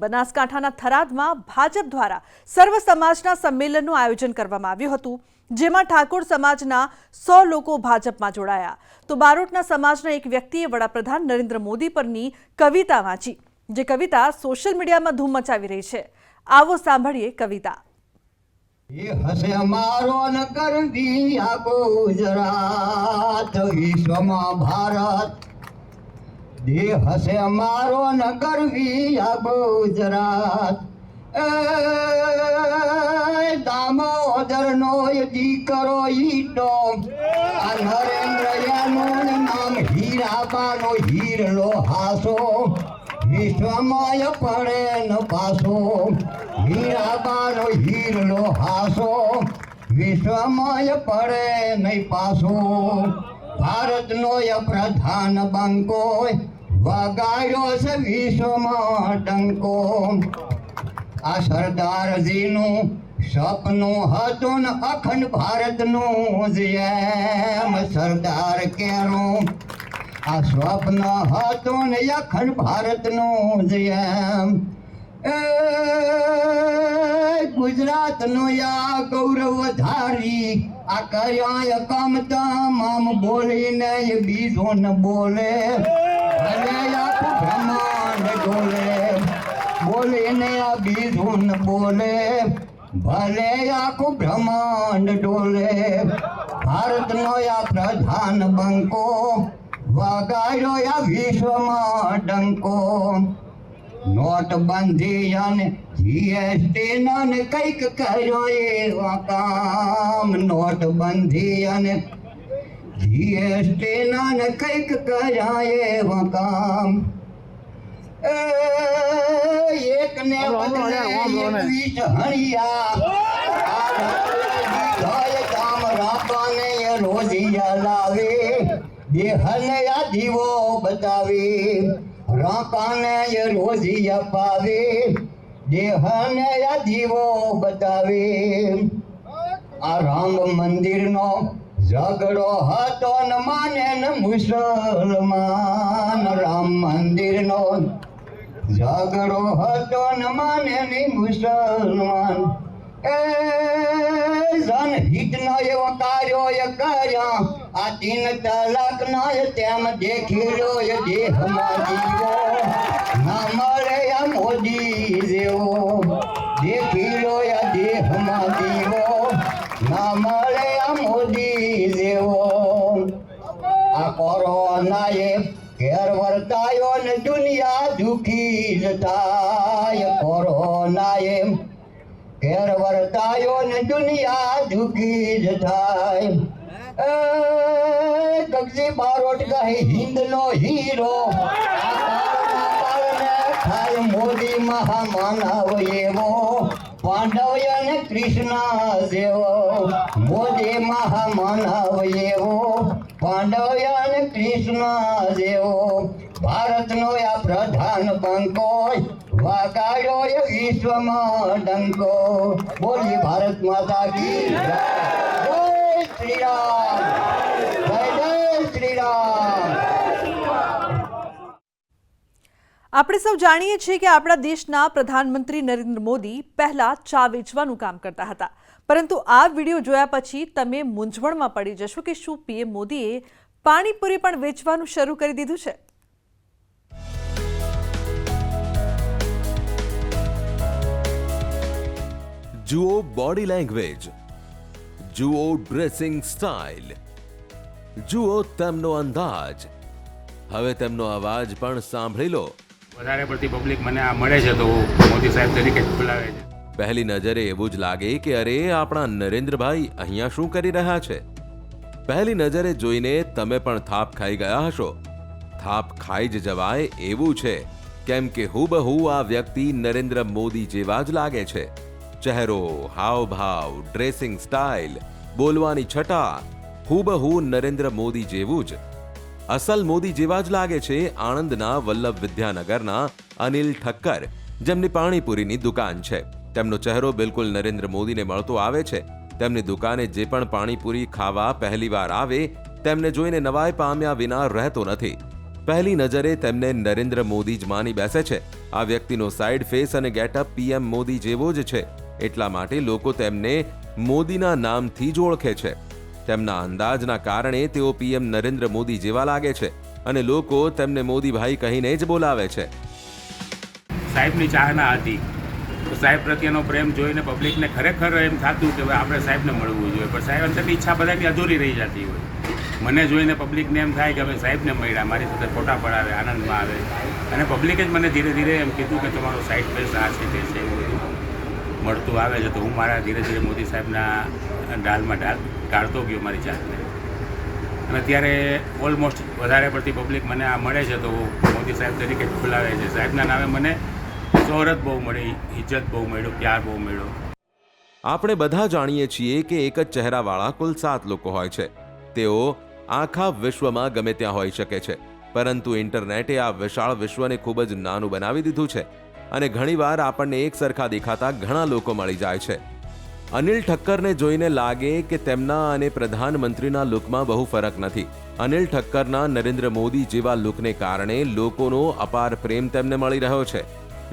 બનાસકાંઠાના થરાદમાં ભાજપ દ્વારા સર્વ સમાજના સંમેલનનું આયોજન કરવામાં આવ્યું હતું, જેમાં ઠાકોર સમાજના 100 લોકો ભાજપમાં જોડાયા. તો બારોટના સમાજના એક વ્યક્તિએ વડાપ્રધાન નરેન્દ્ર મોદી પરની કવિતા વાંચી, જે કવિતા સોશિયલ મીડિયામાં ધૂમ મચાવી રહી છે. આવો સાંભળીએ કવિતા. હસે મારો ન કરવી આ ગુજરાત વિશ્વમાં ભારત. દેહ હસે મારો ન કરવી આ ગુજરાત. દામોદરનો દીકરો ઈટો આ નરેન્દ્રયાનું નામ હીરાબાનો હીરલો હાસો. વિશ્વમાં પડે ન પાસો. હીરાબાનો હીરલો હાસો. વિશ્વમાં પડે નહીં પાસો. ભારતનો પ્રધાન બંકો વગાડ્યો છે વિશ્વમાં ડંકો. આ સરદારજીનું સપનું હતું ને અખંડ ભારતનું જેમ સરદાર કેરું. આ સ્વપ્ન હતું ને અખંડ ભારતનું જેમ ગુજરાતનું આ ગૌરવ ધારી. આ કર્યા કામ તમામ બોલીને બીજો ન બોલે. ભલે આખું બ્રહ્માંડ ડોલે. બોલીને આ બીજો ન બોલે. ભલે આખું બ્રહ્માંડ ડોલે. ભારતનો આ પ્રધાન બંકો વગાડ્યો આ વિશ્વમાં ડંકો. નોટબંધી અને જીએસટી ને કંઈક કર્યો એવા કામ. નોટબંધી અને જીએસટી ને કંઈક કર્યા એવા કામ. એકને બદલે 21 હણિયા. કામ રાપાને રોજિયા લાવે. દેહને આ દીવો બતાવે. રાપાને રોજિયા પાવે. દેહને આ દીવો બતાવે. આ રામ મંદિરનો ઝઘડો હતો ન માને ન મુસલમાન. રામ મંદિરનો ઝઘડો હતો ન માને ને મુસલમાન. જનહિતનો એવો કાર્યો કર્યા. આ 3 તલાકનો તેમ દેખી લો દેહમાં જીવો. ના મળે આ મોદી જેવો. દેખી લો દેહમાં જીવો. ના મળે આ મોદી જેવો. આ કોરોનાએ ઘેર વર્તાયો ને દુનિયા દુખી જ થાય. કોરોનાએ ઘેર વર્તાયો ને દુનિયા દુખી જ થાય. ગગજી બારોટ કહે હિન્દનો હીરો. થાય મોદી મહામાનવ એવો. પાંડવ અને કૃષ્ણ જેવો. મોદી મહામાનવ એવો. પાંડવ અને કૃષ્ણ જેવો. ભારતનો આ પ્રધાન બંકો વગાડ્યો એ વિશ્વમાં ડંકો. બોલી ભારત માતા કી જય. જય શ્રી રામ. જય જય શ્રી રામ. આપણે સૌ જાણીએ છીએ કે આપણા દેશના પ્રધાનમંત્રી નરેન્દ્ર મોદી પહેલા ચા વેચવાનું કામ કરતા હતા, પરંતુ આ વિડીયો જોયા પછી તમે મૂંઝવણમાં પડી જશો કે શું પીએમ મોદીએ પાણીપુરી પણ વેચવાનું શરૂ કરી દીધું છે. જુઓ બોડી લેંગ્વેજ, જુઓ ડ્રેસિંગ સ્ટાઇલ, જુઓ તેમનો અંદાજ. હવે તેમનો અવાજ પણ સાંભળી લો. વધારે પડતી પબ્લિક મને આ મળે છે તો મોદી સાહેબ તરીકે જ બોલાવે છે. પહેલી નજરે એવું જ લાગે કે અરે આપણા નરેન્દ્રભાઈ અહીંયા શું કરી રહ્યા છે. પહેલી નજરે જોઈને તમે પણ થાપ ખાઈ ગયા હશો. થાપ ખાઈ જ જવાય એવું છે, કેમ કે હુબહુ આ વ્યક્તિ નરેન્દ્ર મોદી જેવા જ લાગે છે. ચહેરો, હાવભાવ, ડ્રેસિંગ સ્ટાઇલ, બોલવાની છટા હુબહુ નરેન્દ્ર મોદી જેવું જ. અસલ મોદી જેવા જ લાગે છે આણંદના વલ્લભ વિદ્યાનગરના અનિલ ઠક્કર, જેમની પાણીપુરીની દુકાન છે. તેમનો ચહેરો બિલકુલ નરેન્દ્ર મોદીને મળતો આવે છે. તેમની દુકાને જે પણ પાણીપુરી ખાવા પહેલીવાર આવે તેમને જોઈને નવાઈ પામ્યા વિના રહેતો નથી. પહેલી નજરે તેમને નરેન્દ્ર મોદી જ માની બેસે છે. આ વ્યક્તિનો સાઇડ ફેસ અને ગેટઅપ પીએમ મોદી જેવો જ છે. એટલા માટે લોકો તેમને મોદીના નામથી જ ઓળખે છે. તેમના અંદાજના કારણે તેઓ પીએમ નરેન્દ્ર મોદી જેવા લાગે છે અને લોકો તેમને મોદીભાઈ કહીને જ બોલાવે છે. સાહેબની ચાહના હતી તો સાહેબ પ્રત્યેનો પ્રેમ જોઈને પબ્લિકને ખરેખર એમ થતું કે હવે આપણે સાહેબને મળવું જોઈએ, પણ સાહેબ અંદરની ઈચ્છા બધાની અધૂરી રહી જતી હોય. મને જોઈને પબ્લિકને એમ થાય કે હવે સાહેબને મળ્યા, મારી સાથે ફોટા પડાવે, આનંદમાં આવે. અને પબ્લિકે જ મને ધીરે ધીરે એમ કીધું કે તમારો સાઈડ ફેસ આ છે તે છે એવું બધું મળતું આવે છે. તો હું મારા ધીરે ધીરે મોદી સાહેબના ઢાલમાં ઢાળતો ગયો મારી જાતને. અને અત્યારે ઓલમોસ્ટ વધારે પડતી પબ્લિક મને આ મળે છે તો મોદી સાહેબ તરીકે જ બોલાવે છે. સાહેબના નામે મને શોહરત બહુ મળી, ઇજ્જત બહુ મળ્યો, પ્યાર બહુ મળ્યો. આપણે બધા જાણીએ છીએ કે એક જ ચહેરાવાળા કુલ 7 લોકો હોય છે. તેઓ આખા વિશ્વમાં ગમે ત્યાં હોઈ શકે છે, પરંતુ ઇન્ટરનેટે આ વિશાળ વિશ્વને ખૂબ જ નાનું બનાવી દીધું છે અને ઘણીવાર આપણને એક સરખા દેખાતા ઘણા લોકો મળી જાય છે. અનિલ ઠક્કરને જોઈને લાગે કે તેમના અને પ્રધાનમંત્રીના લુકમાં બહુ ફરક નથી. અનિલ ઠક્કરના નરેન્દ્ર મોદી જેવા લુકને કારણે લોકોનો અપાર પ્રેમ તેમને મળી રહ્યો છે.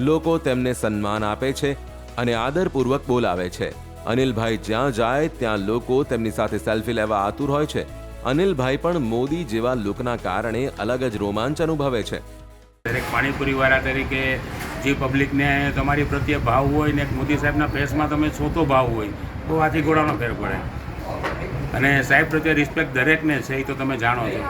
લોકો તેમને સન્માન આપે છે અને આદરપૂર્વક બોલાવે છે. અનિલભાઈ જ્યાં જાય ત્યાં લોકો તેમની સાથે સેલ્ફી લેવા આતુર હોય છે. અનિલભાઈ પણ મોદી જેવા લુકના કારણે અલગ જ રોમાંચ અનુભવે છે. દરેક પાણીપુરીવાળા તરીકે જે પબ્લિકને તમારી પ્રત્યે ભાવ હોય ને મોદી સાહેબના ફેસમાં તમે છોતો ભાવ હોય, બહુ હાથી ઘોડાનો ફેર પડે. અને સાહેબ પ્રત્યે રિસ્પેક્ટ દરેકને છે એ તો તમે જાણો છો,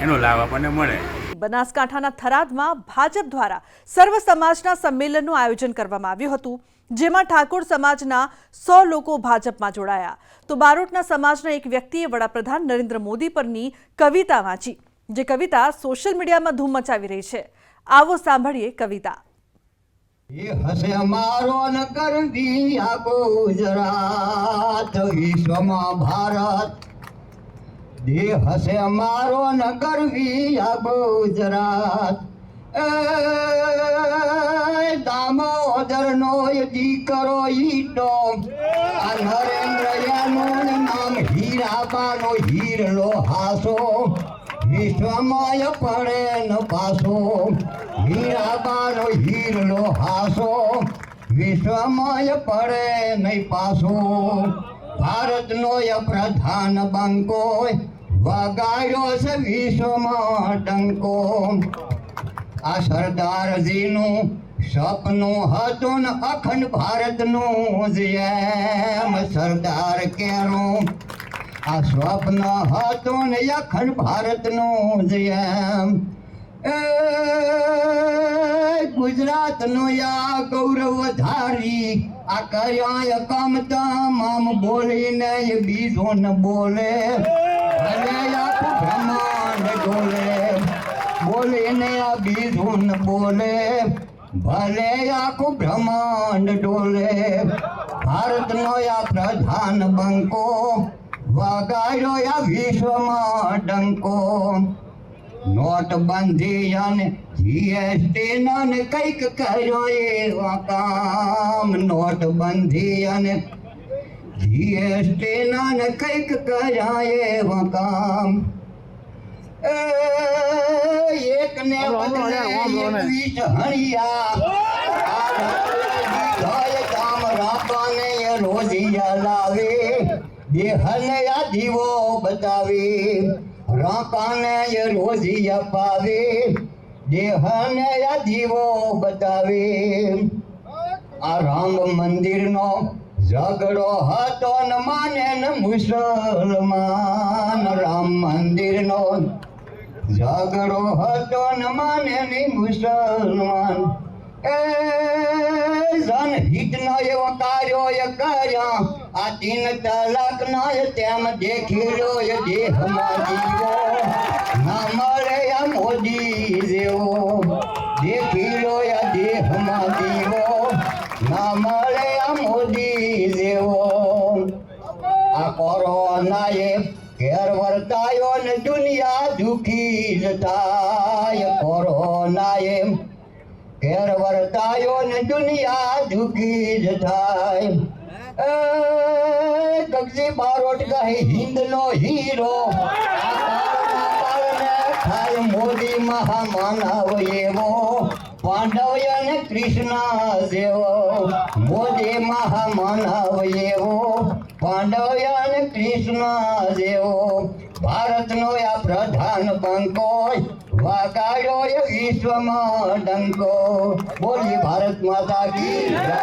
એનો લાભ આપણને મળે. બનાસકાંઠાના થરાદમાં ભાજપ દ્વારા સર્વ સમાજના સંમેલનનું આયોજન કરવામાં આવ્યું હતું, જેમાં ઠાકોર સમાજના 100 લોકો ભાજપમાં જોડાયા. તો બારોટના સમાજના એક વ્યક્તિએ વડાપ્રધાન નરેન્દ્ર મોદી પરની કવિતા વાંચી, જે કવિતા સોશિયલ મીડિયામાં ધૂમ મચાવી રહી છે. આવો સાંભળીએ કવિતા. એ હસે મારો ન કરવી આ ગુજરાત વિશ્વમાં ભારત. દેહ હસે મારો ન કરવી આ ગુજરાત. દામોદરનો દીકરો ઈટો આ નરેન્દ્ર યાનું નામ હીરાબાનો હીરલો હાસો વિશ્વમાં પડે ન પાસો. હીરાબાનો હીરલો હાસો વિશ્વમાં પડે નહીં પાસો. ભારતનો પ્રધાન બંકો વગાડ્યો છે વિશ્વમાં ડંકો. આ સરદારજીનું સપનું હતું ને અખંડ ભારતનું જેમ સરદાર કેરું આ સ્વપ્ન હતું ને અખંડ ભારતનું જેમ. ગુજરાતનો આ ગૌરવ ધારી આ કર્યા કામ તમામ બોલીને બીજો ન બોલે. ભલે આખું બ્રહ્માંડ ડોલે બોલીને આ બીજો ન બોલે. ભલે આખું બ્રહ્માંડ ડોલે. ભારતનો આ પ્રધાન બંકો વગાડ્યો આ વિશ્વમાં ડંકો. નોટબંધી અને જીએસટી ને કંઈક કર્યો એવા કામ. નોટબંધી અને જીએસટી ને કંઈક કર્યા એવા કામ. એકને બદલે 21 હણિયા કામ રાપાને રોજિયા લાવે. દેહને આ દીવો બતાવે રાપાને રોજિયા પાવે. દેહને આ દીવો બતાવે. આ રામ મંદિરનો ઝઘડો હતો ન માને ન મુસલમાન. રામ મંદિરનો ઝઘડો હતો ન માને નહીં મુસલમાન. જનહિતનો એવો કાર્યો કર્યા આ 3 તલાકનો તેમ દેખી લો દેહમાં જીવો ના મળે આ મોદી જેવો. દેખી લો દેહમાં જીવો ના મળે આ મોદી જેવો. આ કોરોનાએ ઘેર વર્તાયો ને દુનિયા દુખી જ થાય. કોરોનાએ ઘેર વર્તાયો ને દુનિયા દુખી જ થાય. ગગજી બારોટ કહે હિન્દનો હીરો થાય મોદી મહામાનવ એવો પાંડવ અને કૃષ્ણ જેવો મોદી મહામાનવ એવો પાંડવ અને કૃષ્ણ જેવો ભારતનો આ પ્રધાન બંકો વાગાડ્યો એ વિશ્વમાં ડંકો બોલી ભારત માતા કી જય.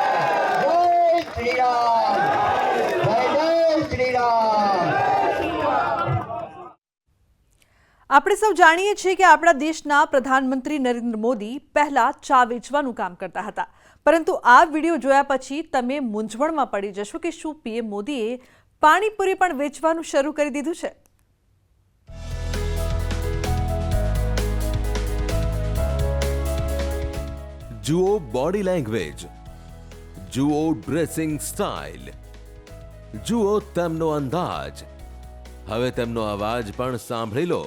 જય શ્રી રામ જય શ્રી રામ. આપણે સૌ જાણીએ છીએ કે આપણા દેશના પ્રધાનમંત્રી નરેન્દ્ર મોદી પહેલા ચા વેચવાનું કામ કરતા હતા, પરંતુ આ વિડીયો જોયા પછી તમે મૂંઝવણમાં પડી જશો કે શું પીએમ મોદીએ પાણીપુરી પણ વેચવાનું શરૂ કરી દીધું છે. જુઓ બોડી લેંગ્વેજ, જુઓ ડ્રેસિંગ સ્ટાઇલ, જુઓ તેમનો અંદાજ, હવે તેમનો અવાજ પણ સાંભળી લો.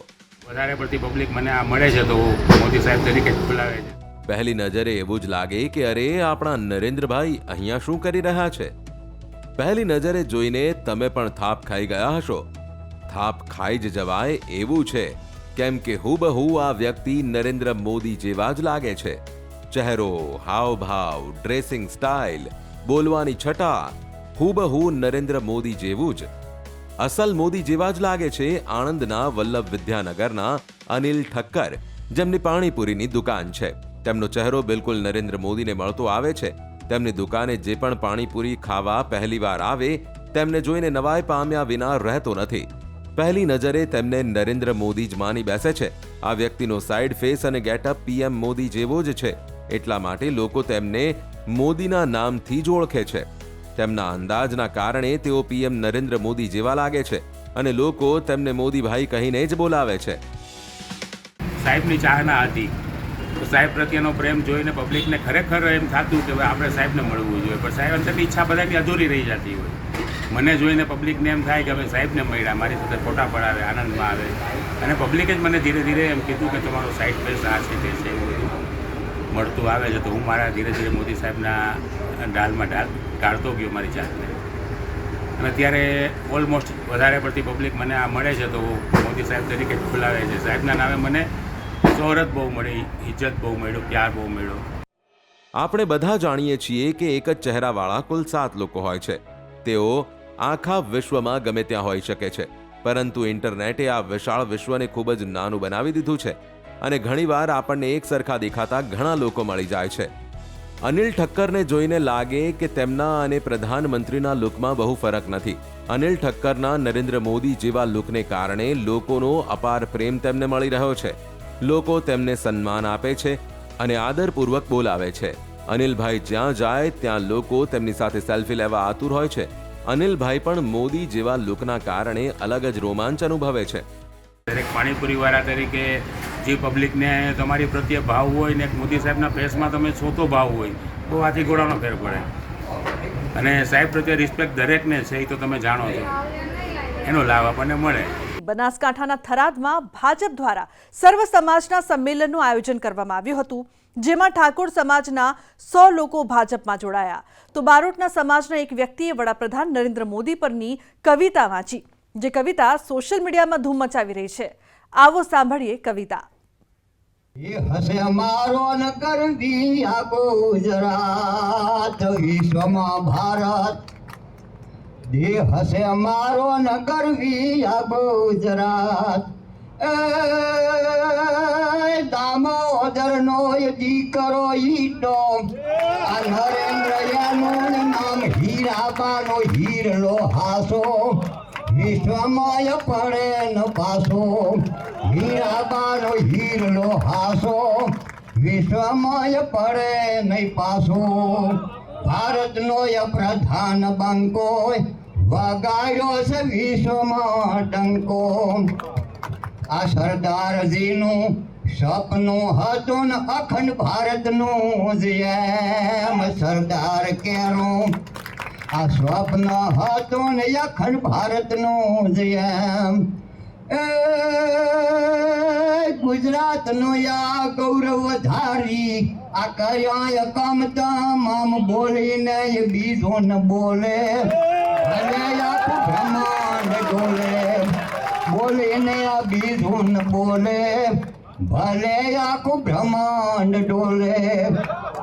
વધારે પડતી પબ્લિક મને આ મળે છે તો મોદી સાહેબ તરીકે જ બોલાવે છે. પહેલી નજરે એવું જ લાગે કે અરે આપણા નરેન્દ્રભાઈ અહીંયા શું કરી રહ્યા છે. પહેલી નજરે જોઈને તમે પણ થાપ ખાઈ ગયા હશો. થાપ ખાઈ જ જવાય એવું છે, કેમ કે હુબહુ આ વ્યક્તિ નરેન્દ્ર મોદી જેવા જ લાગે છે. ચહેરો, હાવભાવ, ડ્રેસિંગ સ્ટાઇલ, બોલવાની છટા હુબહુ નરેન્દ્ર મોદી જેવું જ. અસલ મોદી જેવા જ લાગે છે આણંદના વલ્લભ વિદ્યાનગરના અનિલ ઠક્કર, જેમની પાણીપુરીની દુકાન છે. તેમનો ચહેરો બિલકુલ નરેન્દ્ર મોદીને મળતો આવે છે. તેમની દુકાને જે પણ પાણીપુરી ખાવા પહેલીવાર આવે તેમને જોઈને નવાઈ પામ્યા વિના રહેતો નથી. પહેલી નજરે તેમને નરેન્દ્ર મોદી જ માની બેસે છે. આ વ્યક્તિનો સાઇડ ફેસ અને ગેટઅપ પીએમ મોદી જેવો જ છે, એટલા માટે લોકો તેમને મોદીના નામથી જ ઓળખે છે. તેમના અંદાજના કારણે તેઓ પીએમ નરેન્દ્ર મોદી જેવા લાગે છે અને લોકો તેમને મોદીભાઈ કહીને જ બોલાવે છે. સાહેબની ચાહના હતી તો સાહેબ પ્રત્યેનો પ્રેમ જોઈને પબ્લિકને ખરેખર એમ થતું કે આપણે સાહેબને મળવું જોઈએ, પણ સાહેબ અંદરની ઈચ્છા બધાની અધૂરી રહી જતી હોય. મને જોઈને પબ્લિકને એમ થાય કે હવે સાહેબને મળ્યા, મારી સાથે ફોટા પડાવે, આનંદમાં આવે. અને પબ્લિકે જ મને ધીરે ધીરે એમ કીધું કે તમારો સાઈડ ફેસ આ છે તે છે, એવું બધું મળતું આવે છે. તો હું મારા ધીરે ધીરે મોદી સાહેબના ઢાલમાં ઢાળતો ગયો મારી જાતને. અને અત્યારે ઓલમોસ્ટ વધારે પડતી પબ્લિક મને આ મળે છે તો મોદી સાહેબ તરીકે જ બોલાવે છે. સાહેબના નામે મને શોહરત બહુ મળી, ઇજ્જત બહુ મળ્યો, પ્યાર બહુ મળ્યો. આપણે બધા જાણીએ છીએ કે એક જ ચહેરાવાળા કુલ 7 લોકો હોય છે. તેઓ આખા વિશ્વમાં ગમે ત્યાં હોઈ શકે છે, પરંતુ ઇન્ટરનેટે આ વિશાળ વિશ્વને ખૂબ જ નાનું બનાવી દીધું છે અને ઘણીવાર આપણને એક સરખા દેખાતા ઘણા લોકો મળી જાય છે. અનિલ ઠક્કરને જોઈને લાગે કે તેમના અને પ્રધાનમંત્રીના લુકમાં બહુ ફરક નથી. અનિલ ઠક્કરના નરેન્દ્ર મોદી જેવા લુકને કારણે લોકોનો અપાર પ્રેમ તેમને મળી રહ્યો છે. લોકો તેમને સન્માન આપે છે અને આદરપૂર્વક બોલાવે છે. અનિલભાઈ જ્યાં જાય ત્યાં લોકો તેમની સાથે સેલ્ફી લેવા આતુર હોય છે. અનિલભાઈ પણ મોદી જેવા લુકના કારણે અલગ જ રોમાંચ અનુભવે છે. દરેક પાણીપુરીવાળા તરીકે જે પબ્લિકને તમારી પ્રત્યે ભાવ હોય ને મોદી સાહેબના ફેસમાં તમે છોતો ભાવ હોય, બહુ હાથી ઘોડાનો ફેર પડે. અને સાહેબ પ્રત્યે રિસ્પેક્ટ દરેકને છે, એ તો તમે જાણો છો, એનો લાભ આપણને મળે. બનાસકાંઠાના થરાદમાં ભાજપ દ્વારા સર્વ સમાજના સંમેલનનું આયોજન કરવામાં આવ્યું હતું, જેમાં ઠાકોર સમાજના 100 લોકો ભાજપમાં જોડાયા. તો બારોટના સમાજના એક વ્યક્તિએ વડાપ્રધાન નરેન્દ્ર મોદી પરની કવિતા વાંચી, જે કવિતા સોશિયલ મીડિયામાં ધૂમ મચાવી રહી છે. આવો સાંભળીએ કવિતા. એ હસે મારો ન કરવી આ ગુજરાત વિશ્વમાં ભારત. દે હસે મારો ન કરવી આ ગુજરાત. દામોદરનો દીકરો ઈટો આ નરેન્દ્રયાનું નામ હીરાબાનો હીરલો હાસો વિશ્વમાં પડે ન પાસો. હીરાબાનો હીરલો હાસો વિશ્વમાં પડે નહીં પાસો. ભારતનો પ્રધાન બંકો વગાડ્યો છે વિશ્વમાં ડંકો. આ સરદારજીનું સપનું હતું ને અખંડ ભારતનું જેમ સરદાર કેરું આ સ્વપ્ન હતું ને અખંડ ભારતનું જેમ. ગુજરાતનું આ ગૌરવ ધારી આ કર્યા કામ તમામ બોલીને એ બીજો ન બોલે અને આખું બ્રહ્માંડ ડોલે. બોલીને આ બીજો ન બોલે ભલે આખું બ્રહ્માંડ ડોલે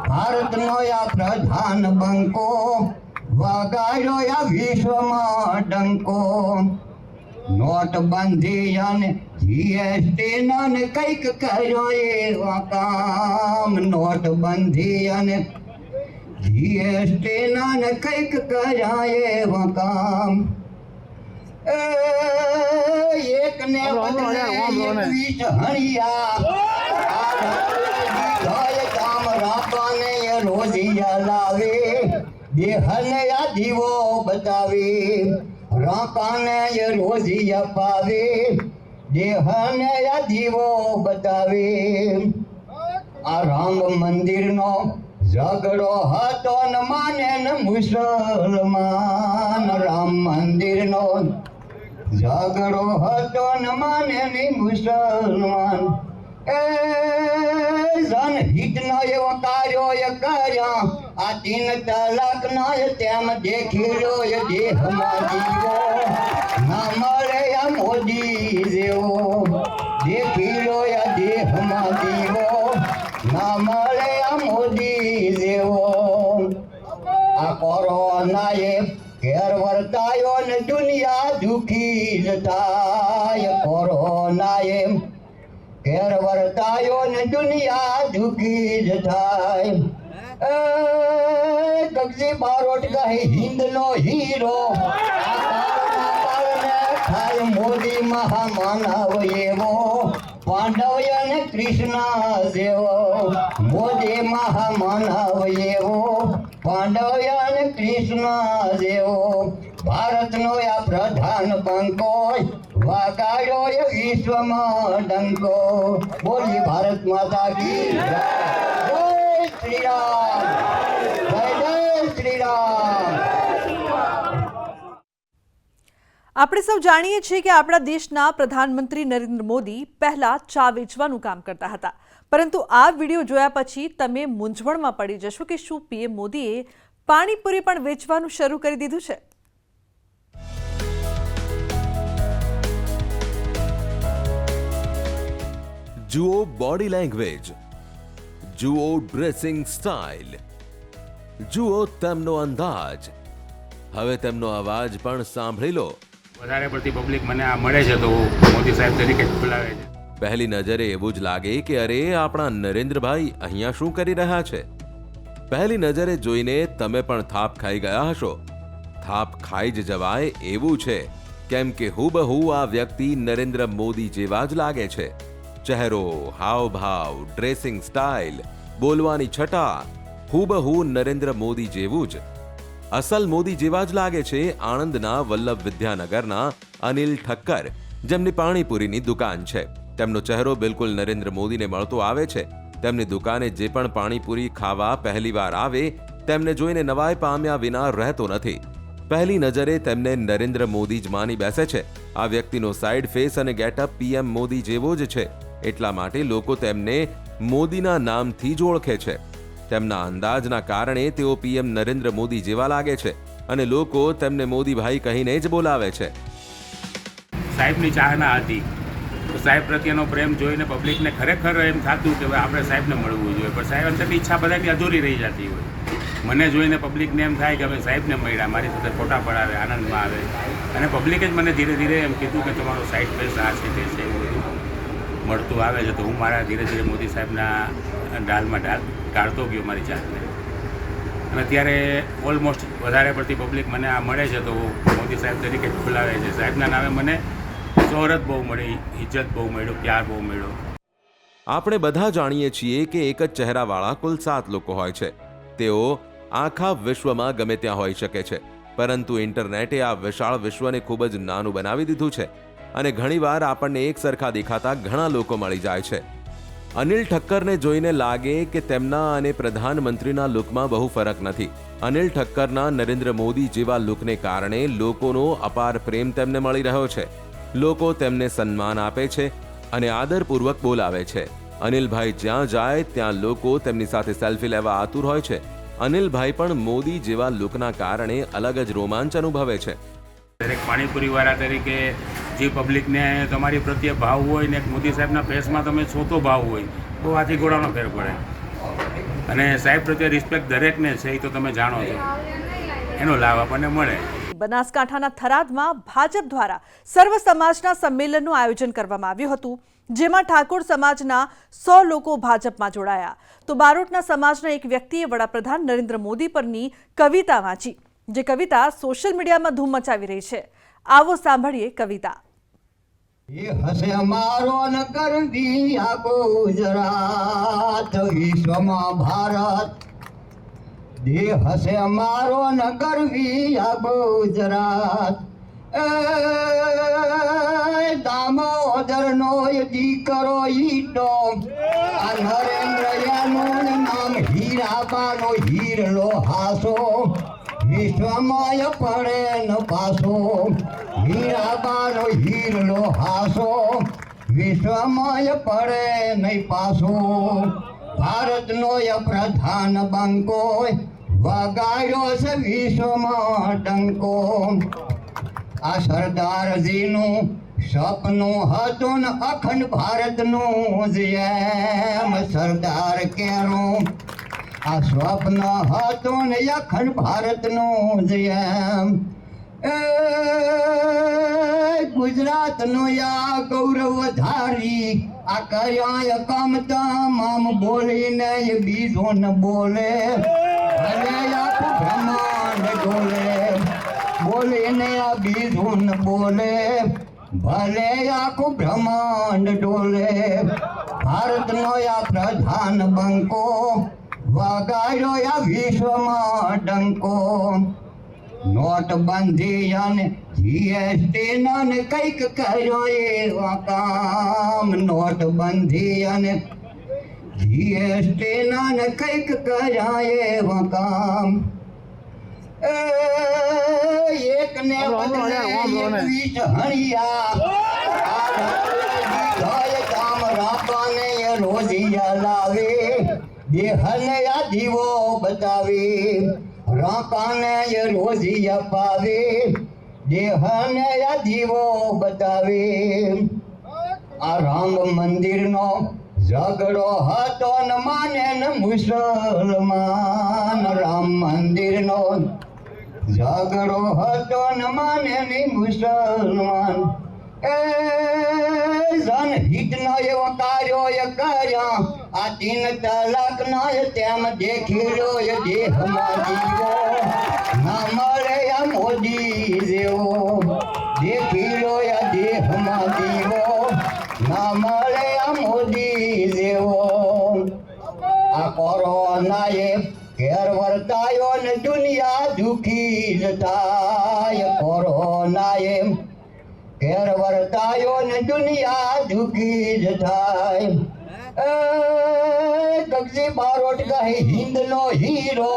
ભારતનો આ પ્રધાન બંકો વગાડ્યો આ વિશ્વમાં ડંકો નોટબંધી અને જીએસટી ને કંઈક કર્યો એવા કામ નોટબંધી અને જીએસટી ને કંઈક કર્યા એવા કામ એક ને બદલે 21 હણિયા કામ રાપાને રોજિયા લાવે દેહને આ દીવો બતાવે રાપાને રોજિયા પાવે દેહને આ દીવો બતાવે આ રામ મંદિરનો ઝઘડો હતો ન માને ન મુસલમાન રામ મંદિરનો ઝઘડો હતો ન માને ને મુસલમાન એ જનહિતનો એવો કાર્યો એ કર્યા આ 3 તલાકનો એ તેમ દેખી લો એ દેહમાં જીવો ના મળે આ મોદી જેવો દેખી લો એ દેહમાં જીવો ના મળે આ મોદી જેવો આ કોરોનાએ ઘેર વર્તાયો ને દુનિયા દુખી જ થાય કોરોનાએ ઘેર વર્તાયો ને દુનિયા દુખી જ થાય કગજી બારોટ કહે હિન્દનો હીરો થાય મોદી મહામાનવ એવો પાંડવ અને કૃષ્ણ જેવો મોદી મહામાનવ એવો પાંડવ અને કૃષ્ણ જેવો ભારતનો આ પ્રધાન બંકો વગાડ્યો એ વિશ્વમાં ડંકો બોલી ભારત માતા કી જય શ્રી રામ જય શ્રી રામ આપણે સૌ જાણીએ છીએ કે આપણા દેશના પ્રધાનમંત્રી નરેન્દ્ર મોદી પહેલા ચા વેચવાનું કામ કરતા હતા, પરંતુ આ વિડીયો જોયા પછી તમે મૂંઝવણમાં પડી જશો કે શું પીએમ મોદીએ પાણીપુરી પણ વેચવાનું શરૂ કરી દીધું છે? જુઓ બોડી લેંગ્વેજ, જુઓ ડ્રેસિંગ સ્ટાઇલ, જુઓ તેમનો અંદાજ, હવે તેમનો અવાજ પણ સાંભળી લો. વધારે પડતી પબ્લિક મને આ મળે છે તો મોદી સાહેબ તરીકે જ બોલાવે છે. પહેલી નજરે એવું જ લાગે કે અરે આપણા નરેન્દ્રભાઈ અહીંયા શું કરી રહ્યા છે. પહેલી નજરે જોઈને તમે પણ થાપ ખાઈ ગયા હશો. થાપ ખાઈ જ જવાય એવું છે, કેમ કે હુબહુ આ વ્યક્તિ નરેન્દ્ર મોદી જેવા જ લાગે છે. ચહેરો, હાવભાવ, ડ્રેસિંગ સ્ટાઇલ, બોલવાની છટા હુબહુ નરેન્દ્ર મોદી જેવું જ. અસલ મોદી જેવા જ લાગે છે આણંદના વલ્લભ વિદ્યાનગરના અનિલ ઠક્કર, જેમની પાણીપુરીની દુકાન છે. તેમનો ચહેરો બિલકુલ નરેન્દ્ર મોદીને મળતો આવે છે. તેમની દુકાને જે પણ પાણીપુરી ખાવા પહેલીવાર આવે તેમને જોઈને નવાઈ પામ્યા વિના રહેતો નથી. પહેલી નજરે તેમને નરેન્દ્ર મોદી જ માની બેસે છે. આ વ્યક્તિનો સાઇડ ફેસ અને ગેટઅપ પીએમ મોદી જેવો જ છે, એટલા માટે લોકો તેમને મોદીના નામથી જ ઓળખે છે. તેમના અંદાજના કારણે તેઓ પીએમ નરેન્દ્ર મોદી જેવા લાગે છે અને લોકો તેમને મોદીભાઈ કહીને જ બોલાવે છે. સાહેબની ચાહના હતી તો સાહેબ પ્રત્યેનો પ્રેમ જોઈને પબ્લિકને ખરેખર એમ થતું કે હવે આપણે સાહેબને મળવું જોઈએ, પણ સાહેબ અંદરની ઈચ્છા બધાની અધૂરી રહી જતી હોય. મને જોઈને પબ્લિકને એમ થાય કે હવે સાહેબને મળ્યા, મારી સાથે ફોટા પડાવે, આનંદમાં આવે. અને પબ્લિકે જ મને ધીરે ધીરે એમ કીધું કે તમારો સાઈડ ફેસ આ છે તે છે એવું બધું મળતું આવે છે. તો હું મારા ધીરે ધીરે મોદી સાહેબના ઢાલમાં ઢાળતો ગયો મારી જાતને. અને અત્યારે ઓલમોસ્ટ વધારે પડતી પબ્લિક મને આ મળે છે તો મોદી સાહેબ તરીકે જ બોલાવે છે. સાહેબના નામે મને શોહરત બહુ મળી, ઇજ્જત બહુ મળ્યો, પ્યાર બહુ મળ્યો. આપણે બધા જાણીએ છીએ કે એક જ ચહેરાવાળા કુલ 7 લોકો હોય છે. તેઓ આખા વિશ્વમાં ગમે ત્યાં હોઈ શકે છે, પરંતુ ઇન્ટરનેટે આ વિશાળ વિશ્વને ખૂબ જ નાનું બનાવી દીધું છે અને ઘણીવાર આપણને એક સરખા દેખાતા ઘણા લોકો મળી જાય છે. અનિલ ઠક્કરને જોઈને લાગે કે તેમના અને પ્રધાનમંત્રીના લુકમાં બહુ ફરક નથી. અનિલ ઠક્કરના નરેન્દ્ર મોદી જેવા લુકને કારણે લોકોનો અપાર પ્રેમ તેમને મળી રહ્યો છે. લોકો તેમને સન્માન આપે છે અને આદરપૂર્વક બોલાવે છે. અનિલભાઈ જ્યાં જાય ત્યાં લોકો તેમની સાથે સેલ્ફી લેવા આતુર હોય છે. અનિલભાઈ પણ મોદી જેવા લુકના કારણે અલગ જ રોમાંચ અનુભવે છે. દરેક પાણીપુરીવાળા તરીકે જે પબ્લિકને તમારી પ્રત્યે ભાવ હોય ને એક મોદી સાહેબના ફેસમાં તમે છોતો ભાવ હોય, બહુ હાથી ઘોડાનો ફેર પડે. અને સાહેબ પ્રત્યે રિસ્પેક્ટ દરેકને છે, એ તો તમે જાણો છો, એનો લાભ આપણને મળે. બનાસકાંઠાના થરાદમાં ભાજપ દ્વારા સર્વ સમાજના સંમેલનનું આયોજન કરવામાં આવ્યું હતું, જેમાં ઠાકોર સમાજના 100 લોકો ભાજપમાં જોડાયા. તો બારોટના સમાજના એક વ્યક્તિએ વડાપ્રધાન નરેન્દ્ર મોદી પરની કવિતા વાંચી, જે કવિતા સોશિયલ મીડિયામાં ધૂમ મચાવી રહી છે. આવો સાંભળીએ કવિતા. એ હસે મારો ન કરવી આ ગુજરાત વિશ્વમાં ભારત. દેહ હસે મારો ન કરવી આ ગુજરાત. દામોદરનો દીકરો ઈટો આ નરેન્દ્રયાનું નામ હીરાબાનો હીરલો હાસો વિશ્વમાં પડે ન પાસો. હીરાબાનો હીરલો હાસો વિશ્વમાં પડે નહીં પાસો. ભારતનો પ્રધાન બંકો વગાડ્યો છે વિશ્વમાં ડંકો. આ સરદારજીનું સપનું હતું ને અખંડ ભારતનું જેમ સરદાર કેરું આ સ્વપ્ન હતું ને અખંડ ભારતનું જેમ. ગુજરાતનું આ ગૌરવ ધારી આ કર્યા કામ તમામ બોલીને બીજો ન બોલે. ભલે આખું બ્રહ્માંડ ડોલે બોલીને આ બીજો ન બોલે. ભલે આખું બ્રહ્માંડ ડોલે. ભારતનો આ પ્રધાન બંકો વગાડ્યો આ વિશ્વમાં ડંકો. નોટબંધી અને જીએસટી ને કંઈક કર્યો એવા કામ. નોટબંધી અને જીએસટી ને કંઈક કર્યા એવા કામ. એકને બદલે 21 હણિયા કામ રાપાને રોજિયા લાવે. દેહને આ દીવો બતાવે રાપાને રોજિયા પાવે. દેહને આ દીવો બતાવે. આ રામ મંદિરનો ઝઘડો હતો ન માને ન મુસલમાન. રામ મંદિરનો ઝઘડો હતો ન માને નહીં મુસલમાન. જનહિતનો એવો કાર્યો કર્યા આ 3 તલાકના તેમ દેખી લો દેહમાં જીવો ના મળે આ મોદી જેવો. દેખી લો દેહમાં જીવો ના મળે આ મોદી જેવો. આ કોરોનાએ ઘેર વર્તાયો ને દુનિયા દુખી જ થાય. કોરોનાએ ઘેર વર્તાયો ને દુનિયા દુખી જ થાય. ગગજી બારોટ કહે હિન્દનો હીરો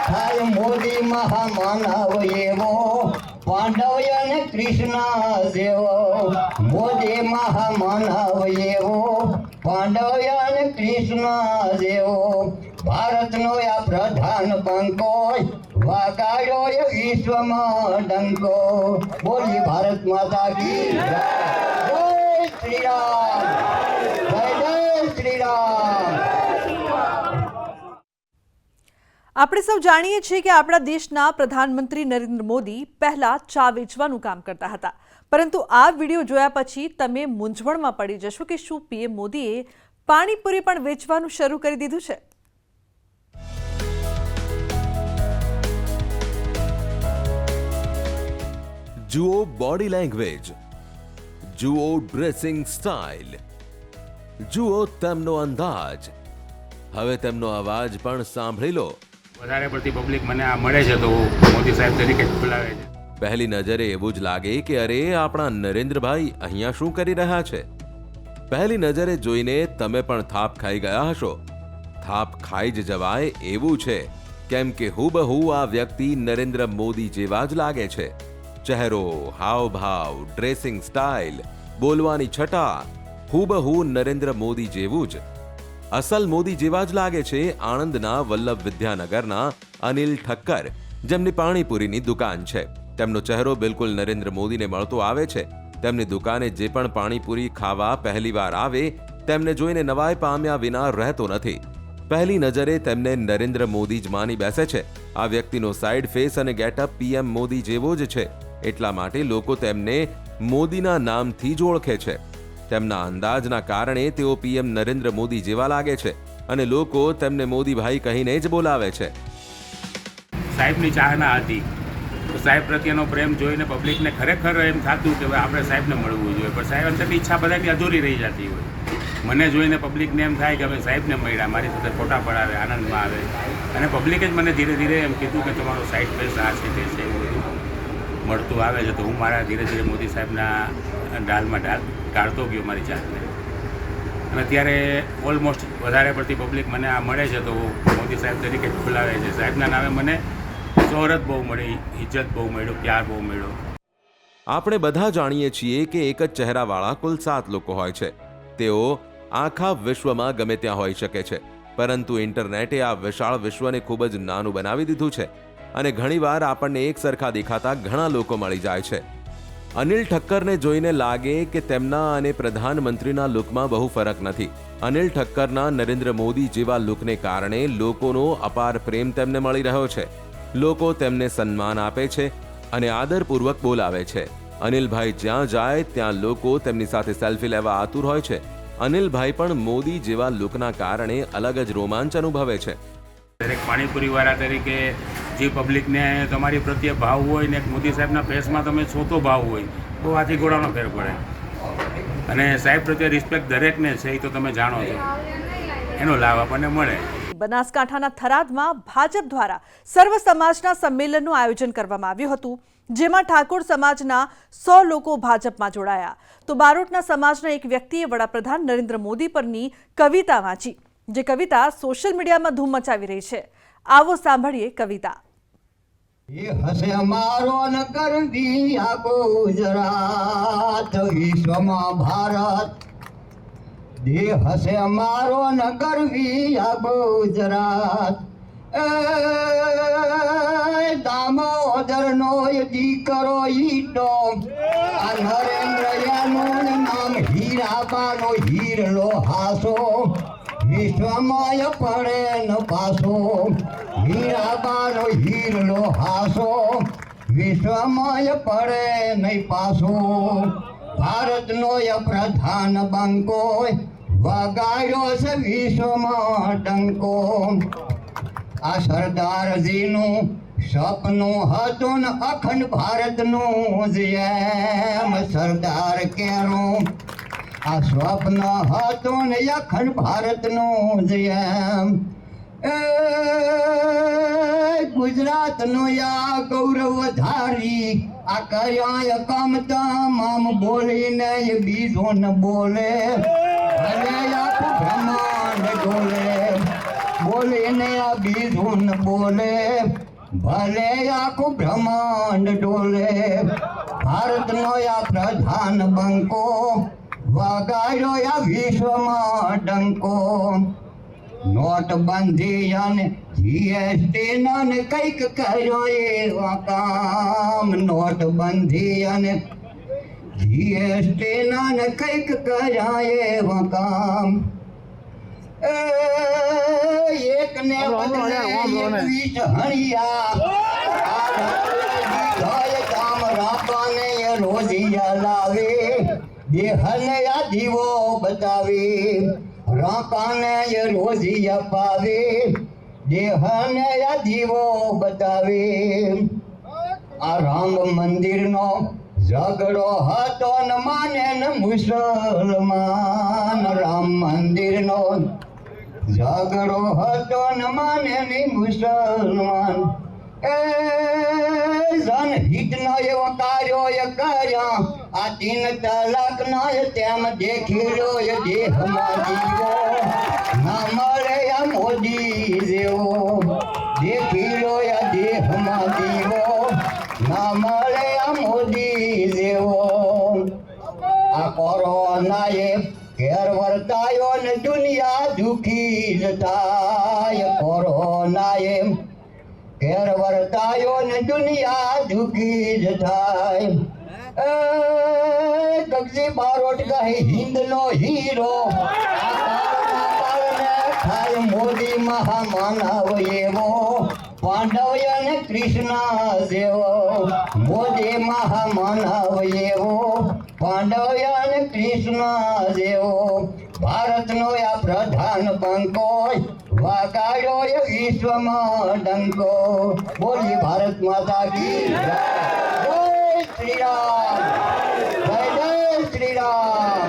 થાય મોદી મહામાનવ એવો. પાંડવ અને કૃષ્ણ જેવો મોદી મહામાનવ એવો. પાંડવ અને કૃષ્ણ જેવો. ભારતનો આ પ્રધાન બંકો વગાડ્યો એ વિશ્વમાં ડંકો. બોલી ભારત માતા કી જય. જય શ્રી રામ. જય જય શ્રી રામ. આપણે સૌ જાણીએ છીએ કે આપણા દેશના પ્રધાનમંત્રી નરેન્દ્ર મોદી પહેલા ચા વેચવાનું કામ કરતા હતા, પરંતુ આ વિડીયો જોયા પછી તમે મૂંઝવણમાં પડી જશો કે શું પીએમ મોદીએ પાણીપુરી પણ વેચવાનું શરૂ કરી દીધું છે. જુઓ બોડી લેંગ્વેજ, જુઓ ડ્રેસિંગ સ્ટાઇલ, જુઓ તેમનો અંદાજ. હવે તેમનો અવાજ પણ સાંભળી લો. વધારે પડતી પબ્લિક મને આ મળે છે તો મોદી સાહેબ તરીકે જ બોલાવે છે. પહેલી નજરે એવું જ લાગે કે અરે આપણા નરેન્દ્રભાઈ અહીંયા શું કરી રહ્યા છે. પહેલી નજરે જોઈને તમે પણ થાપ ખાઈ ગયા હશો. થાપ ખાઈ જ જવાય એવું છે, કેમ કે હુબહુ આ વ્યક્તિ નરેન્દ્ર મોદી જેવા જ લાગે છે. ચહેરો, હાવભાવ, ડ્રેસિંગ સ્ટાઇલ, બોલવાની છટા હુબહુ નરેન્દ્ર મોદી જેવું જ. અસલ મોદી જેવા જ લાગે છે આણંદના વલ્લભ વિદ્યાનગરના અનિલ ઠક્કર, જેમની પાણીપુરીની દુકાન છે. તેમનો ચહેરો બિલકુલ નરેન્દ્ર મોદીને મળતો આવે છે. તેમની દુકાને જે પણ પાણીપુરી ખાવા પહેલીવાર આવે તેમને જોઈને નવાઈ પામ્યા વિના રહેતો નથી. પહેલી નજરે તેમને નરેન્દ્ર મોદી જ માની બેસે છે. આ વ્યક્તિનો સાઇડ ફેસ અને ગેટઅપ પીએમ મોદી જેવો જ છે. એટલા માટે લોકો તેમને મોદીના નામથી જ ઓળખે છે. તેમના અંદાજના કારણે તેઓ પીએમ નરેન્દ્ર મોદી જેવા લાગે છે અને લોકો તેમને મોદીભાઈ કહીને જ બોલાવે છે. સાહેબની ચાહના હતી તો સાહેબ પ્રત્યેનો પ્રેમ જોઈને પબ્લિકને ખરેખર એમ થતું કે આપણે સાહેબને મળવું જોઈએ, પણ સાહેબ અંદરની ઈચ્છા બધાની અધૂરી રહી જતી હોય. મને જોઈને પબ્લિકને એમ થાય કે અમે સાહેબને મળ્યા, મારી સાથે ફોટા પડાવે, આનંદમાં આવે. અને પબ્લિકે જ મને ધીરે ધીરે એમ કીધું કે તમારો સાઈડ ફેસ આ છે તે છે એવું બધું મળતું આવે છે. તો હું મારા ધીરે ધીરે મોદી સાહેબના ઢાલમાં ઢાળતો ગયો મારી જાતને. અને અત્યારે ઓલમોસ્ટ વધારે પડતી પબ્લિક મને આ મળે છે તો મોદી સાહેબ તરીકે જ બોલાવે છે. સાહેબના નામે મને શોહરત બહુ મળી, ઇજ્જત બહુ મળ્યો, પ્યાર બહુ મળ્યો. આપણે બધા જાણીએ છીએ કે એક જ ચહેરાવાળા કુલ 7 લોકો હોય છે. તેઓ આખા વિશ્વમાં ગમે ત્યાં હોઈ શકે છે, પરંતુ ઇન્ટરનેટે આ વિશાળ વિશ્વને ખૂબ જ નાનું બનાવી દીધું છે અને ઘણીવાર આપણને એક સરખા દેખાતા ઘણા લોકો મળી જાય છે. અનિલ ઠક્કરને જોઈને લાગે કે તેમના અને પ્રધાનમંત્રીના લુકમાં બહુ ફરક નથી. અનિલ ઠક્કરના નરેન્દ્ર મોદી જેવા લુકને કારણે લોકોનો અપાર પ્રેમ તેમને મળી રહ્યો છે. લોકો તેમને સન્માન આપે છે અને આદરપૂર્વક બોલાવે છે. અનિલભાઈ જ્યાં જાય ત્યાં લોકો તેમની સાથે સેલ્ફી લેવા આતુર હોય છે. અનિલભાઈ પણ મોદી જેવા લુકના કારણે અલગ જ રોમાંચ અનુભવે છે. દરેક પાણીપુરીવાળા તરીકે જે પબ્લિકને તમારી પ્રત્યે ભાવ હોય ને મોદી સાહેબના ફેસમાં તમે છોતો ભાવ હોય તો હાથી ઘોડાનો ફેર પડે. અને સાહેબ પ્રત્યે રિસ્પેક્ટ દરેકને છે એ તો તમે જાણો છો, એનો લાભ આપણને મળે. બનાસકાંઠાના થરાદમાં ભાજપ દ્વારા સર્વ સમાજના સંમેલનનું આયોજન કરવામાં આવ્યું હતું, જેમાં ઠાકોર સમાજના 100 લોકો ભાજપમાં જોડાયા. તો બારોટના સમાજના એક વ્યક્તિએ વડાપ્રધાન નરેન્દ્ર મોદી પરની કવિતા વાંચી, જે કવિતા સોશિયલ મીડિયામાં ધૂમ મચાવી રહી છે. આવો સાંભળીએ કવિતા. એ હસે મારો ન કરવી આ ગુજરાત વિશ્વમાં ભારત. દેહ હસે મારો ન કરવી આ ગુજરાત. દામોદરનો દીકરો ઈટો આ નરેન્દ્રયાનું નામ હીરાબાનો હીરલો હાસો વિશ્વમાં પડે ન પાસો. હીરાબાનો હીરલો હાસો વિશ્વમાં પડે નહીં પાસો. ભારતનો પ્રધાન બંકો વગાડ્યો છે વિશ્વમાં ડંકો. આ સરદારજીનું સપનું હતું ને અખંડ ભારતનું જેમ સરદાર કેરું આ સ્વપ્ન હતું ને અખંડ ભારતનું જેમ. ગુજરાતનો આ ગૌરવ ધારી આ કયા કમ તમામ બોલીને બીજો ન બોલે. અને આખું બ્રહ્માંડ ડોલે બોલીને આ બીજો ન બોલે. ભલે આખું બ્રહ્માંડ ડોલે. ભારતનો આ પ્રધાન બંકો વગાડ્યો આ વિશ્વમાં ડંકો. નોટબંધી અને જીએસટી ને કંઈક કર્યો એવા કામ. નોટબંધી અને જીએસટી ને કંઈક કર્યા એવા કામ. એકને બદલે 21 હણિયા કામ રાપાને રોજિયા લાવે. દેહને આ દીવો બતાવે રાપાને રોજિયા પાવે. દેહને આ દીવો બતાવે. આ રામ મંદિરનો ઝઘડો હતો ન માને ન મુસલમાન. રામ મંદિરનો ઝઘડો હતો ન માને નહીં મુસલમાન. જનહિતનો એવો કાર્યો એ કર્યા આ 3 તલાકનો તેમ દેખી લો એ દેહમાં જીવો ના મળે આ મોદી જેવો. દેખી લો એ દેહમાં જીવો ના મળે આ મોદી જેવો. આ કોરોનાએ ઘેર વર્તાયો ને દુનિયા દુખી જ થાય. કોરોનાએ ઘેર વર્તાયો ને દુનિયા ઝૂકી જ થાય કગજી બારોટ કહે હિંદનો હીરો થાય મોદી મહામાનવ એવો પાંડવ અને કૃષ્ણ જેવો મોદી મહામાનવ એવો પાંડવ અને કૃષ્ણ જેવો ભારતનો આ પ્રધાન બંકો વાગાડ્યો એ વિશ્વમાં ડંકો બોલી ભારત માતા કી જય શ્રી રામ જય શ્રી રામ।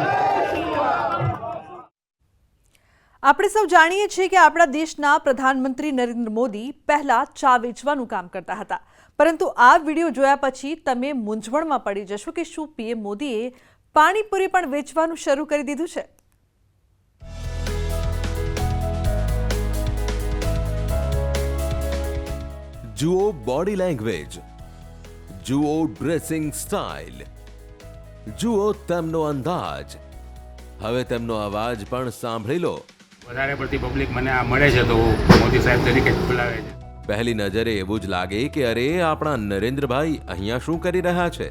આપણે સૌ જાણીએ છીએ કે આપણા દેશના પ્રધાનમંત્રી નરેન્દ્ર મોદી પહેલા ચા વેચવાનું કામ કરતા હતા, પરંતુ આ વિડીયો જોયા પછી તમે મૂંઝવણમાં પડી જશો કે શું પીએમ મોદીએ પાણીપુરી પણ વેચવાનું શરૂ કરી દીધું છે? જુઓ બોડી લેંગ્વેજ, જુઓ ડ્રેસિંગ સ્ટાઇલ, જુઓ તેમનો અંદાજ, હવે તેમનો અવાજ પણ સાંભળી લો। વધારે પડતી પબ્લિક મને આ મળે છે તો મોદી સાહેબ તરીકે જ બોલાવે છે। પહેલી નજરે એવું જ લાગે કે અરે આપણા નરેન્દ્રભાઈ અહીંયા શું કરી રહ્યા છે।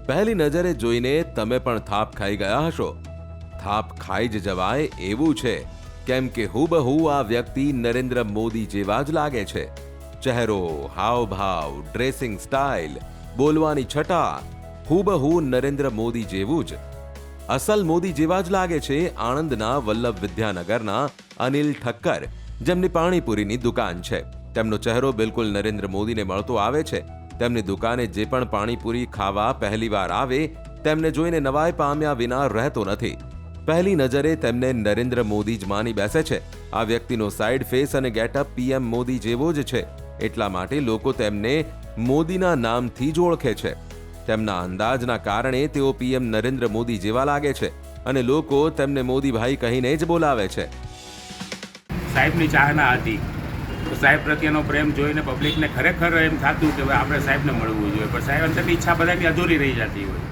પહેલી નજરે જોઈને તમે પણ થાપ ખાઈ ગયા હશો। થાપ ખાઈ જ જવાય એવું છે, કેમ કે હુબહુ આ વ્યક્તિ નરેન્દ્ર મોદી જેવા જ લાગે છે। ચહેરો, હાવભાવ, ડ્રેસિંગ સ્ટાઇલ, બોલવાની છટા હુબહુ નરેન્દ્ર મોદી જેવું જ। અસલ મોદી જેવા જ લાગે છે આણંદના વલ્લભ વિદ્યાનગરના અનિલ ઠક્કર, જેમની પાણીપુરીની દુકાન છે। તેમનો ચહેરો બિલકુલ નરેન્દ્ર મોદીને મળતો આવે છે। તેમની દુકાને જે પણ પાણીપુરી ખાવા પહેલીવાર આવે તેમને જોઈને નવાઈ પામ્યા વિના રહેતો નથી। પહેલી નજરે તેમને નરેન્દ્ર મોદી જ માની બેસે છે। આ વ્યક્તિનો સાઇડ ફેસ અને ગેટઅપ પીએમ મોદી જેવો જ છે, એટલા માટે લોકો તેમને મોદીના નામથી જ ઓળખે છે। તેમના અંદાજના કારણે તેઓ પીએમ નરેન્દ્ર મોદી જેવા લાગે છે અને લોકો તેમને મોદીભાઈ કહીને જ બોલાવે છે। સાહેબની ચાહના હતી તો સાહેબ પ્રત્યેનો પ્રેમ જોઈને પબ્લિકને ખરેખર એમ થતું કે આપણે સાહેબને મળવું જોઈએ, પણ સાહેબ અંદરની ઈચ્છા બધાની અધૂરી રહી જતી હોય।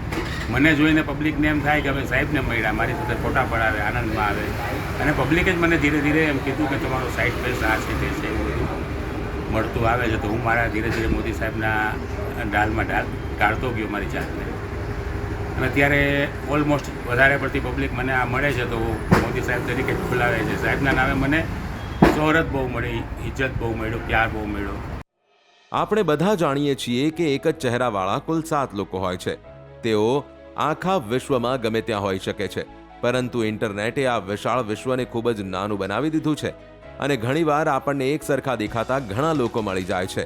મને જોઈને પબ્લિકને એમ થાય કે હવે સાહેબને મળ્યા, મારી સાથે ફોટા પડાવે, આનંદમાં આવે, અને પબ્લિકે જ મને ધીરે ધીરે એમ કીધું કે તમારો સાઈડ ફેસ આ છે તે છે એવું બધું મળતું આવે છે। તો હું મારા ધીરે ધીરે મોદી સાહેબના ઢાલમાં ઢાળતો ગયો મારી જાતને, અને અત્યારે ઓલમોસ્ટ વધારે પડતી પબ્લિક મને આ મળે છે તો મોદી સાહેબ તરીકે જ બોલાવે છે। સાહેબના નામે મને શોહરત બહુ મળી, ઇજ્જત બહુ મળ્યો, પ્યાર બહુ મળ્યો। આપણે બધા જાણીએ છીએ કે એક જ ચહેરાવાળા કુલ 7 લોકો હોય છે। તેઓ આખા વિશ્વમાં ગમે ત્યાં હોઈ શકે છે, પરંતુ ઇન્ટરનેટે આ વિશાળ વિશ્વને ખૂબ જ નાનું બનાવી દીધું છે અને ઘણીવાર આપણને એક સરખા દેખાતા ઘણા લોકો મળી જાય છે।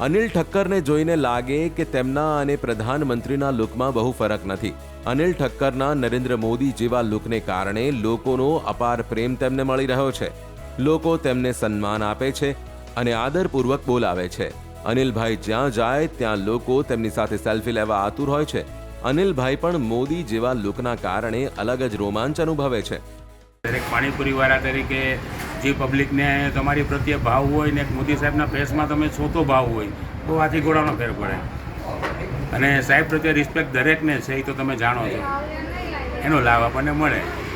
અનિલ ઠક્કરને જોઈને લાગે કે તેમના અને પ્રધાનમંત્રીના લુકમાં બહુ ફરક નથી। અનિલ ઠક્કરના નરેન્દ્ર મોદી જેવા લુકને કારણે લોકોનો અપાર પ્રેમ તેમને મળી રહ્યો છે। લોકો તેમને સન્માન આપે છે અને આદરપૂર્વક બોલાવે છે। અનિલભાઈ જ્યાં જાય ત્યાં લોકો તેમની સાથે સેલ્ફી લેવા આતુર હોય છે। અનિલભાઈ પણ મોદી જેવા લુકના કારણે અલગ જ રોમાંચ અનુભવે છે। દરેક પાણીપુરીવાળા તરીકે જે પબ્લિકને તમારી પ્રત્યે ભાવ હોય ને મોદી સાહેબના ફેસમાં તમે છોતો ભાવ હોય તો આથી ઘોડાનો ફેર પડે, અને સાહેબ પ્રત્યે રિસ્પેક્ટ દરેકને છે એ તો તમે જાણો છો, એનો લાભ આપણને મળે।